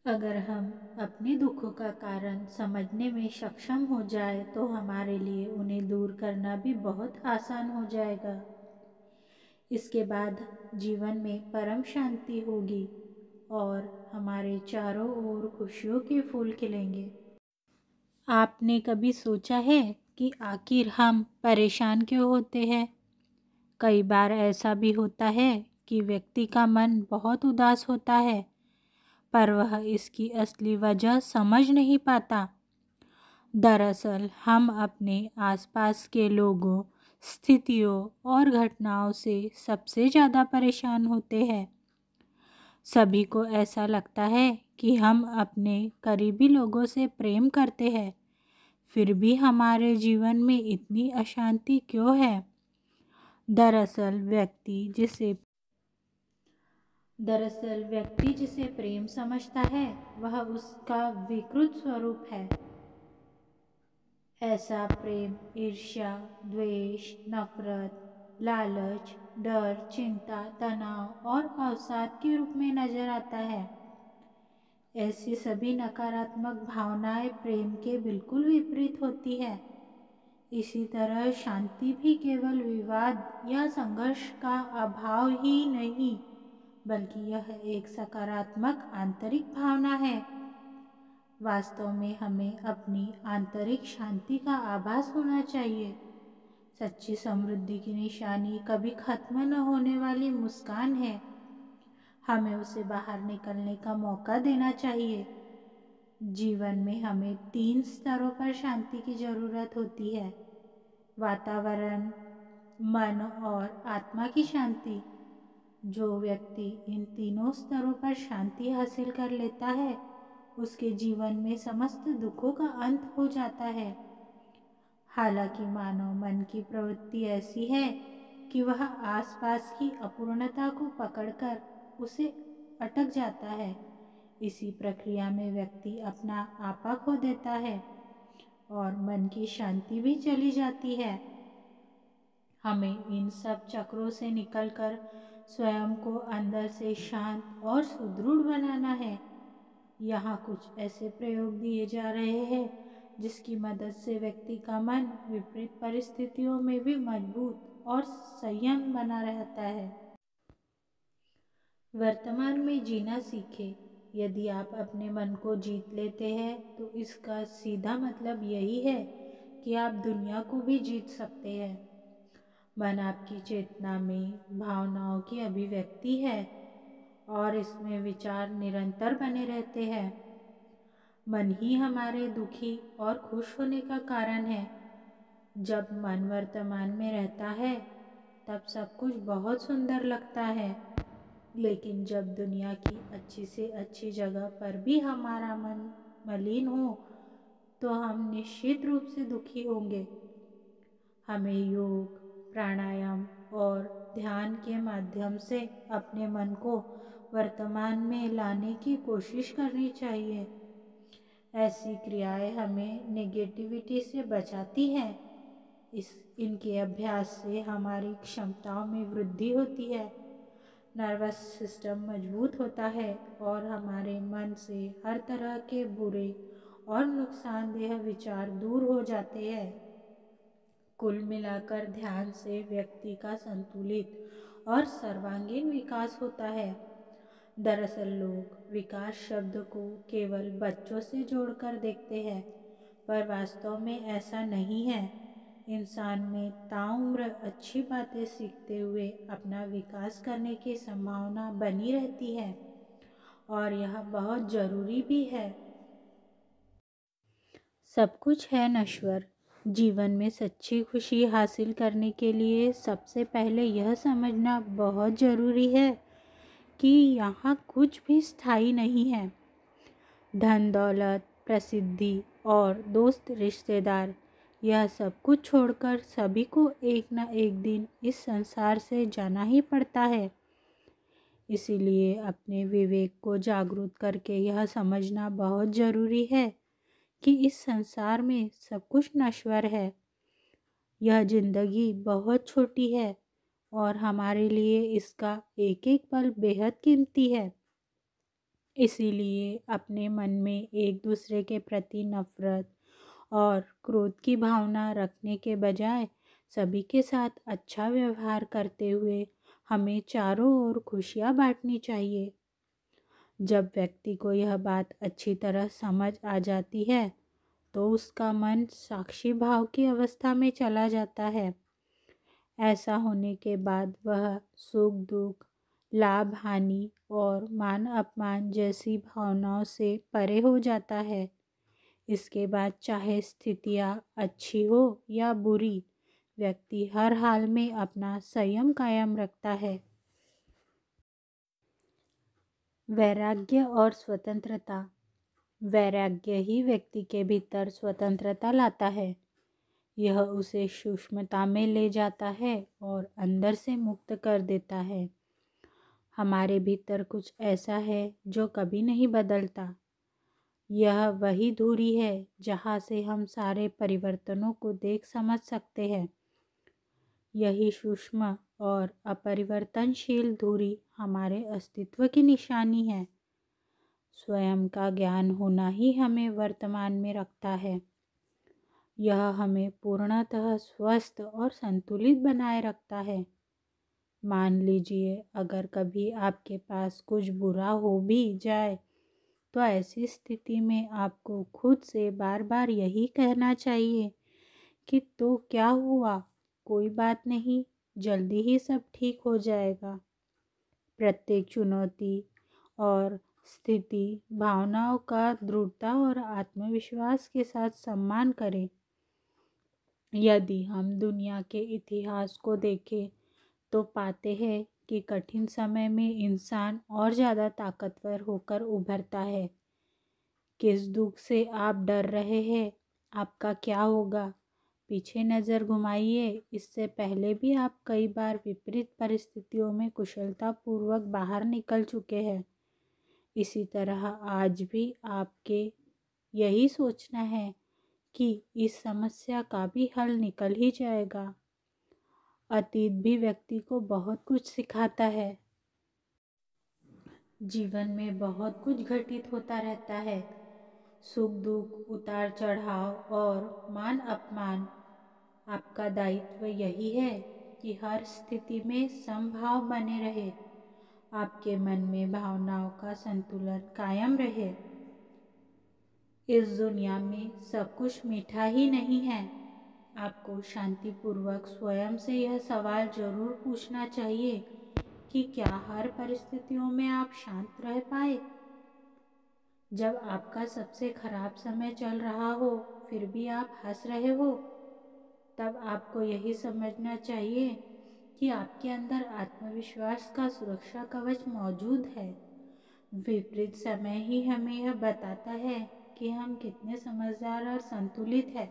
अगर हम अपने दुखों का कारण समझने में सक्षम हो जाए तो हमारे लिए उन्हें दूर करना भी बहुत आसान हो जाएगा। इसके बाद जीवन में परम शांति होगी और हमारे चारों ओर खुशियों के फूल खिलेंगे। आपने कभी सोचा है कि आखिर हम परेशान क्यों होते हैं? कई बार ऐसा भी होता है कि व्यक्ति का मन बहुत उदास होता है, पर वह इसकी असली वजह समझ नहीं पाता। दरअसल हम अपने आसपास के लोगों, स्थितियों और घटनाओं से सबसे ज़्यादा परेशान होते हैं। सभी को ऐसा लगता है कि हम अपने करीबी लोगों से प्रेम करते हैं, फिर भी हमारे जीवन में इतनी अशांति क्यों है? दरअसल व्यक्ति जिसे प्रेम समझता है वह उसका विकृत स्वरूप है। ऐसा प्रेम ईर्ष्या, द्वेष, नफरत, लालच, डर, चिंता, तनाव और अवसाद के रूप में नजर आता है। ऐसी सभी नकारात्मक भावनाएं प्रेम के बिल्कुल विपरीत होती है। इसी तरह शांति भी केवल विवाद या संघर्ष का अभाव ही नहीं, बल्कि यह एक सकारात्मक आंतरिक भावना है। वास्तव में हमें अपनी आंतरिक शांति का आभास होना चाहिए। सच्ची समृद्धि की निशानी कभी खत्म न होने वाली मुस्कान है। हमें उसे बाहर निकलने का मौका देना चाहिए। जीवन में हमें 3 स्तरों पर शांति की जरूरत होती है: वातावरण, मन और आत्मा की शांति। जो व्यक्ति इन तीनों स्तरों पर शांति हासिल कर लेता है, उसके जीवन में समस्त दुखों का अंत हो जाता है। हालांकि मानव मन की प्रवृत्ति ऐसी है कि वह आसपास की अपूर्णता को पकड़कर उसे अटक जाता है। इसी प्रक्रिया में व्यक्ति अपना आपा खो देता है और मन की शांति भी चली जाती है। हमें इन सब चक्रों से निकलकर स्वयं को अंदर से शांत और सुदृढ़ बनाना है। यहाँ कुछ ऐसे प्रयोग दिए जा रहे हैं जिसकी मदद से व्यक्ति का मन विपरीत परिस्थितियों में भी मजबूत और संयम बना रहता है। वर्तमान में जीना सीखें। यदि आप अपने मन को जीत लेते हैं तो इसका सीधा मतलब यही है कि आप दुनिया को भी जीत सकते हैं। मन आपकी चेतना में भावनाओं की अभिव्यक्ति है और इसमें विचार निरंतर बने रहते हैं। मन ही हमारे दुखी और खुश होने का कारण है। जब मन वर्तमान में रहता है तब सब कुछ बहुत सुंदर लगता है, लेकिन जब दुनिया की अच्छी से अच्छी जगह पर भी हमारा मन मलिन हो तो हम निश्चित रूप से दुखी होंगे। हमें योग, प्राणायाम और ध्यान के माध्यम से अपने मन को वर्तमान में लाने की कोशिश करनी चाहिए। ऐसी क्रियाएं हमें नेगेटिविटी से बचाती हैं। इनके अभ्यास से हमारी क्षमताओं में वृद्धि होती है, नर्वस सिस्टम मजबूत होता है और हमारे मन से हर तरह के बुरे और नुकसानदेह विचार दूर हो जाते हैं। कुल मिलाकर ध्यान से व्यक्ति का संतुलित और सर्वांगीण विकास होता है। दरअसल लोग विकास शब्द को केवल बच्चों से जोड़कर देखते हैं, पर वास्तव में ऐसा नहीं है। इंसान में ताउम्र अच्छी बातें सीखते हुए अपना विकास करने की संभावना बनी रहती है और यह बहुत जरूरी भी है। सब कुछ है नश्वर। जीवन में सच्ची खुशी हासिल करने के लिए सबसे पहले यह समझना बहुत ज़रूरी है कि यहाँ कुछ भी स्थायी नहीं है। धन दौलत, प्रसिद्धि और दोस्त रिश्तेदार, यह सब कुछ छोड़कर सभी को एक न एक दिन इस संसार से जाना ही पड़ता है। इसीलिए अपने विवेक को जागरूक करके यह समझना बहुत ज़रूरी है कि इस संसार में सब कुछ नश्वर है। यह जिंदगी बहुत छोटी है और हमारे लिए इसका एक एक पल बेहद कीमती है। इसीलिए अपने मन में एक दूसरे के प्रति नफरत और क्रोध की भावना रखने के बजाय सभी के साथ अच्छा व्यवहार करते हुए हमें चारों ओर खुशियाँ बांटनी चाहिए। जब व्यक्ति को यह बात अच्छी तरह समझ आ जाती है तो उसका मन साक्षी भाव की अवस्था में चला जाता है। ऐसा होने के बाद वह सुख दुख, लाभ हानि और मान अपमान जैसी भावनाओं से परे हो जाता है। इसके बाद चाहे स्थितियाँ अच्छी हो या बुरी, व्यक्ति हर हाल में अपना संयम कायम रखता है। वैराग्य और स्वतंत्रता। वैराग्य ही व्यक्ति के भीतर स्वतंत्रता लाता है। यह उसे सूक्ष्मता में ले जाता है और अंदर से मुक्त कर देता है। हमारे भीतर कुछ ऐसा है जो कभी नहीं बदलता। यह वही धुरी है जहाँ से हम सारे परिवर्तनों को देख समझ सकते हैं। यही सूक्ष्म और अपरिवर्तनशील धुरी हमारे अस्तित्व की निशानी है। स्वयं का ज्ञान होना ही हमें वर्तमान में रखता है। यह हमें पूर्णतः स्वस्थ और संतुलित बनाए रखता है। मान लीजिए अगर कभी आपके पास कुछ बुरा हो भी जाए तो ऐसी स्थिति में आपको खुद से बार बार यही कहना चाहिए कि तो क्या हुआ, कोई बात नहीं, जल्दी ही सब ठीक हो जाएगा। प्रत्येक चुनौती और स्थिति भावनाओं का दृढ़ता और आत्मविश्वास के साथ सम्मान करें। यदि हम दुनिया के इतिहास को देखें तो पाते हैं कि कठिन समय में इंसान और ज़्यादा ताकतवर होकर उभरता है। किस दुख से आप डर रहे हैं, आपका क्या होगा, पीछे नज़र घुमाइए। इससे पहले भी आप कई बार विपरीत परिस्थितियों में कुशलतापूर्वक बाहर निकल चुके हैं। इसी तरह आज भी आपके यही सोचना है कि इस समस्या का भी हल निकल ही जाएगा। अतीत भी व्यक्ति को बहुत कुछ सिखाता है। जीवन में बहुत कुछ घटित होता रहता है, सुख दुख, उतार चढ़ाव और मान अपमान। आपका दायित्व यही है कि हर स्थिति में समभाव बने रहे, आपके मन में भावनाओं का संतुलन कायम रहे। इस दुनिया में सब कुछ मीठा ही नहीं है। आपको शांतिपूर्वक स्वयं से यह सवाल जरूर पूछना चाहिए कि क्या हर परिस्थितियों में आप शांत रह पाए। जब आपका सबसे खराब समय चल रहा हो फिर भी आप हंस रहे हो, तब आपको यही समझना चाहिए कि आपके अंदर आत्मविश्वास का सुरक्षा कवच मौजूद है। विपरीत समय ही हमें यह बताता है कि हम कितने समझदार और संतुलित हैं।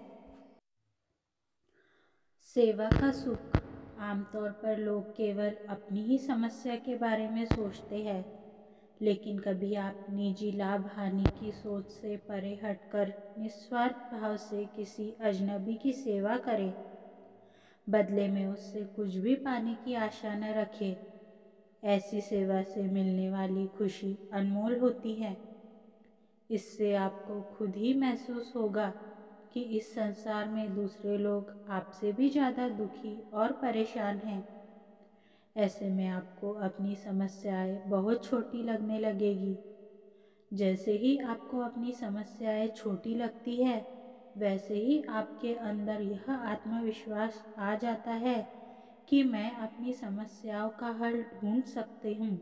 सेवा का सुख। आमतौर पर लोग केवल अपनी ही समस्या के बारे में सोचते हैं, लेकिन कभी आप निजी लाभ हानि की सोच से परे हटकर निस्वार्थ भाव से किसी अजनबी की सेवा करें। बदले में उससे कुछ भी पाने की आशा न रखें। ऐसी सेवा से मिलने वाली खुशी अनमोल होती है। इससे आपको खुद ही महसूस होगा कि इस संसार में दूसरे लोग आपसे भी ज़्यादा दुखी और परेशान हैं। ऐसे में आपको अपनी समस्याएं बहुत छोटी लगने लगेगी। जैसे ही आपको अपनी समस्याएं छोटी लगती है, वैसे ही आपके अंदर यह आत्मविश्वास आ जाता है कि मैं अपनी समस्याओं का हल ढूंढ सकती हूँ।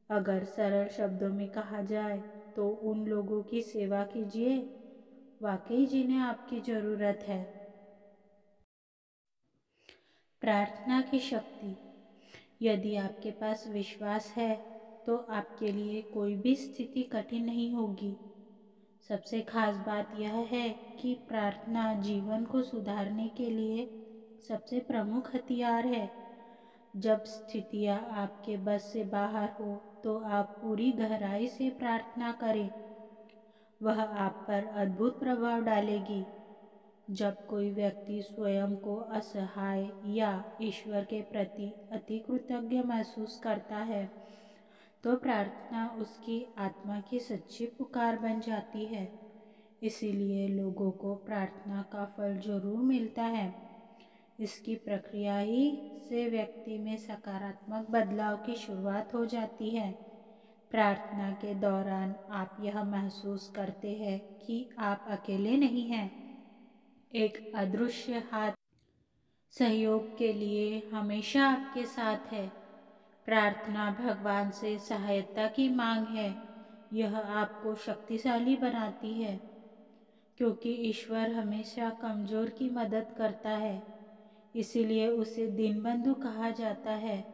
अगर सरल शब्दों में कहा जाए तो उन लोगों की सेवा कीजिए वाकई जिन्हें आपकी ज़रूरत है। प्रार्थना की शक्ति। यदि आपके पास विश्वास है तो आपके लिए कोई भी स्थिति कठिन नहीं होगी। सबसे खास बात यह है कि प्रार्थना जीवन को सुधारने के लिए सबसे प्रमुख हथियार है। जब स्थितियाँ आपके बस से बाहर हो तो आप पूरी गहराई से प्रार्थना करें, वह आप पर अद्भुत प्रभाव डालेगी। जब कोई व्यक्ति स्वयं को असहाय या ईश्वर के प्रति अति कृतज्ञ महसूस करता है तो प्रार्थना उसकी आत्मा की सच्ची पुकार बन जाती है। इसीलिए लोगों को प्रार्थना का फल जरूर मिलता है। इसकी प्रक्रिया ही से व्यक्ति में सकारात्मक बदलाव की शुरुआत हो जाती है। प्रार्थना के दौरान आप यह महसूस करते हैं कि आप अकेले नहीं हैं। एक अदृश्य हाथ सहयोग के लिए हमेशा आपके साथ है। प्रार्थना भगवान से सहायता की मांग है। यह आपको शक्तिशाली बनाती है, क्योंकि ईश्वर हमेशा कमजोर की मदद करता है। इसीलिए उसे दीनबंधु कहा जाता है।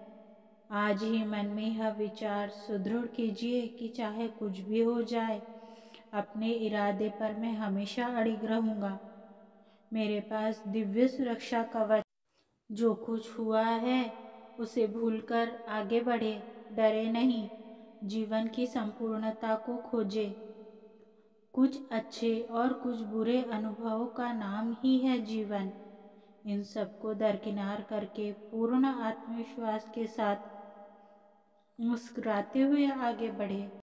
आज ही मन में यह विचार सुदृढ़ कीजिए कि चाहे कुछ भी हो जाए, अपने इरादे पर मैं हमेशा अड़िग रहूंगा। मेरे पास दिव्य सुरक्षा कवच। जो कुछ हुआ है उसे भूलकर आगे बढ़े, डरे नहीं, जीवन की संपूर्णता को खोजे। कुछ अच्छे और कुछ बुरे अनुभवों का नाम ही है जीवन। इन सबको दरकिनार करके पूर्ण आत्मविश्वास के साथ मुस्कुराते हुए आगे बढ़े।